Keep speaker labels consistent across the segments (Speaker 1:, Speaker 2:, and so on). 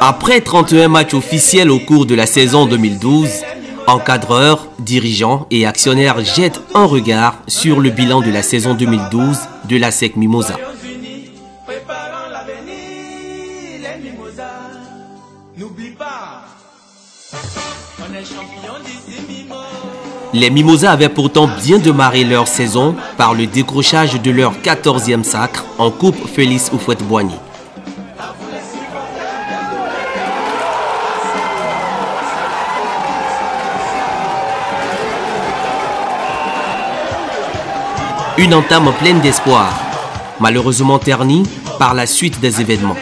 Speaker 1: Après 31 matchs officiels au cours de la saison 2012, encadreurs, dirigeants et actionnaires jettent un regard sur le bilan de la saison 2012 de l'ASEC Mimosa. Les Mimosas avaient pourtant bien démarré leur saison par le décrochage de leur 14e sacre en Coupe Félix Houphouët-Boigny. Une entame pleine d'espoir, malheureusement ternie par la suite des événements.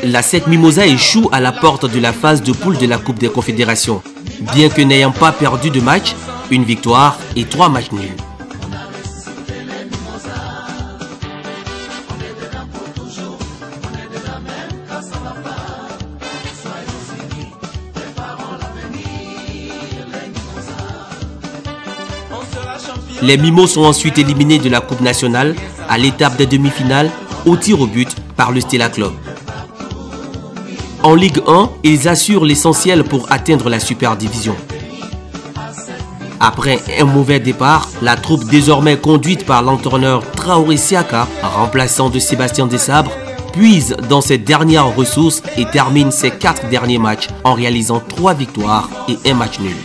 Speaker 1: L'ASEC Mimosa échoue à la porte de la phase de poule de la Coupe des Confédérations, bien que n'ayant pas perdu de match, une victoire et 3 matchs nuls. Les Mimos sont ensuite éliminés de la Coupe nationale à l'étape des demi-finales au tir au but par le Stella Club. En Ligue 1, ils assurent l'essentiel pour atteindre la Super Division. Après un mauvais départ, la troupe désormais conduite par l'entraîneur Traoré Siaka, remplaçant de Sébastien Desabre, puise dans ses dernières ressources et termine ses 4 derniers matchs en réalisant 3 victoires et 1 match nul.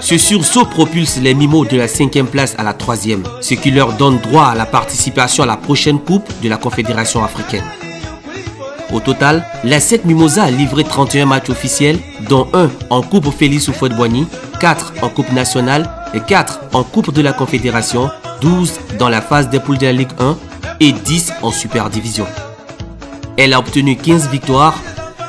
Speaker 1: Ce sursaut propulse les Mimos de la 5e place à la 3e, ce qui leur donne droit à la participation à la prochaine Coupe de la Confédération africaine. Au total, l'ASEC Mimosa a livré 31 matchs officiels, dont 1 en Coupe Félix Houphouët-Boigny, 4 en Coupe nationale et 4 en Coupe de la Confédération, 12 dans la phase des poules de la Ligue 1 et 10 en Super Division. Elle a obtenu 15 victoires,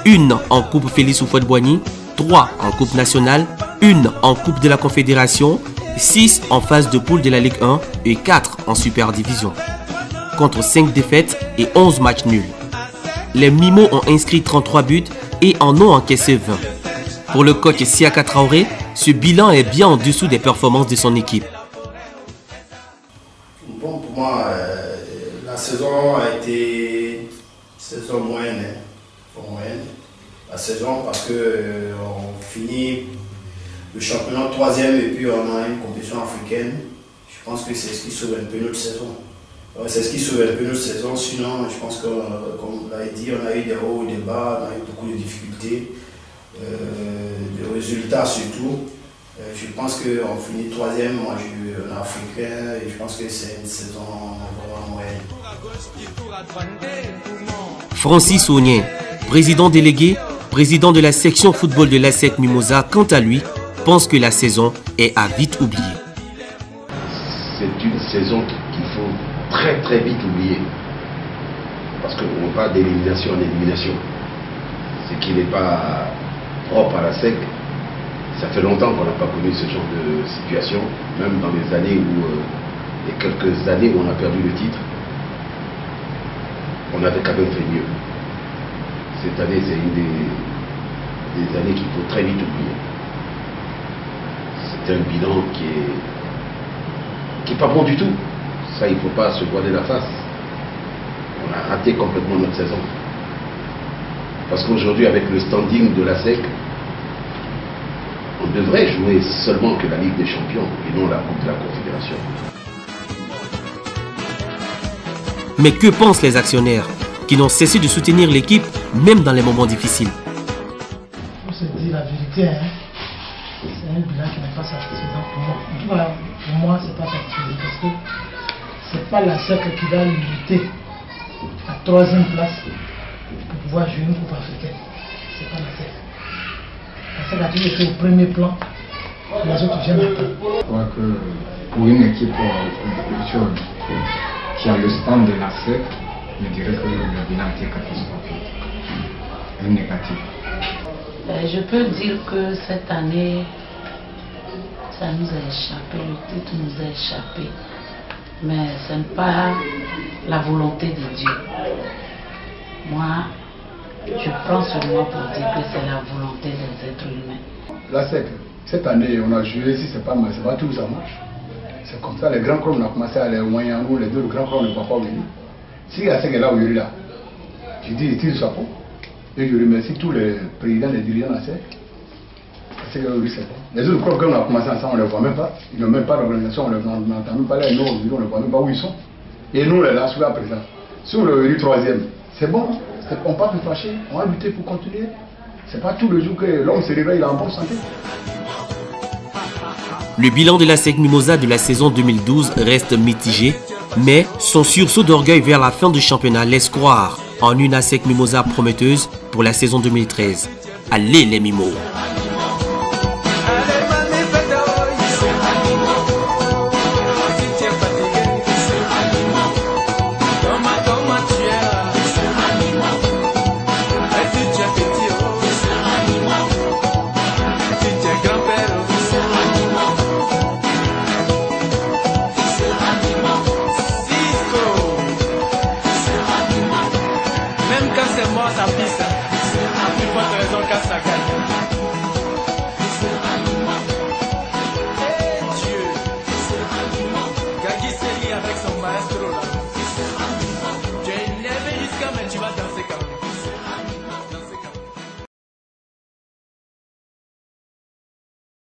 Speaker 1: 1 en Coupe Félix Houphouët-Boigny, 3 en Coupe nationale, 1 en Coupe de la Confédération, 6 en phase de poule de la Ligue 1 et 4 en Super Division, contre 5 défaites et 11 matchs nuls. Les Mimos ont inscrit 33 buts et en ont encaissé 20. Pour le coach Siaka Traoré, ce bilan est bien en dessous des performances de son équipe.
Speaker 2: Bon, pour moi, la saison a été saison moyenne. La saison parce que on finit le championnat 3e et puis on a une compétition africaine. Je pense que c'est ce qui sauve un peu notre saison. C'est ce qui sauve un peu notre saison. Sinon, je pense que, comme on l'a dit, on a eu des hauts et des bas, on a eu beaucoup de difficultés, de résultats surtout. Je pense qu'on finit 3e en africain et je pense que c'est une saison vraiment moyenne.
Speaker 1: Francis Ognien, président délégué, président de la section football de l'ASEC Mimosa, quant à lui, pense que la saison est à vite oublier.
Speaker 3: C'est une saison qu'il faut très vite oublier. Parce qu'on va d'élimination en élimination. Ce qui n'est pas propre à l'ASEC. Ça fait longtemps qu'on n'a pas connu ce genre de situation. Même dans les années où, les quelques années où on a perdu le titre, on avait quand même fait mieux. Cette année, c'est une des années qu'il faut très vite oublier. C'est un bilan qui est pas bon du tout. Ça, il ne faut pas se voiler la face. On a raté complètement notre saison. Parce qu'aujourd'hui, avec le standing de l'ASEC, on devrait jouer seulement que la Ligue des Champions et non la Coupe de la Confédération.
Speaker 1: Mais que pensent les actionnaires qui n'ont cessé de soutenir l'équipe même dans les moments difficiles?
Speaker 4: Pour se dire la vérité, c'est un bilan qui n'est pas satisfaisant pour moi. En tout cas, pour moi, c'est pas satisfaisant parce que c'est pas l'ASEC qui va lutter à 3e place pour pouvoir jouer une Coupe africaine. C'est pas l'ASEC. L'ASEC a toujours été au premier plan, les autres viennent après.
Speaker 5: Je crois que pour une équipe qui a le stand de l'ASEC, je dirais que le bilan était catastrophique, négatif.
Speaker 6: Je peux dire que cette année, ça nous a échappé, le titre nous a échappé. Mais ce n'est pas la volonté de Dieu. Moi, je prends sur moi pour dire que c'est la volonté des êtres humains.
Speaker 5: L'ASEC,
Speaker 7: Cette année, on a joué, si c'est pas tout, ça marche. C'est comme ça, les grands clubs, on a commencé à les Ouayangou, les deux grands clubs, on ne va pas venir. Si la SEC est là où il est là, je dis, il tire le chapeau. Et je remercie tous les présidents, les dirigeants de la SEC. Les autres clubs, quand on a commencé ensemble, on ne les voit même pas. Ils n'ont même pas d'organisation, on n'entend même pas les noms, on ne voit même pas où ils sont. Et nous, on est là, sous la présence. Si on est venu troisième, c'est bon, on ne peut pas se fâcher, on va lutter pour continuer. C'est pas tous les jours que l'homme se réveille, il est en bonne santé.
Speaker 1: Le bilan de la SEC Mimosa de la saison 2012 reste mitigé, mais son sursaut d'orgueil vers la fin du championnat laisse croire en une ASEC Mimosa prometteuse pour la saison 2013. Allez les Mimos!
Speaker 8: Même quand c'est mort, ça pisse. À plus forte raison quand ça gagne.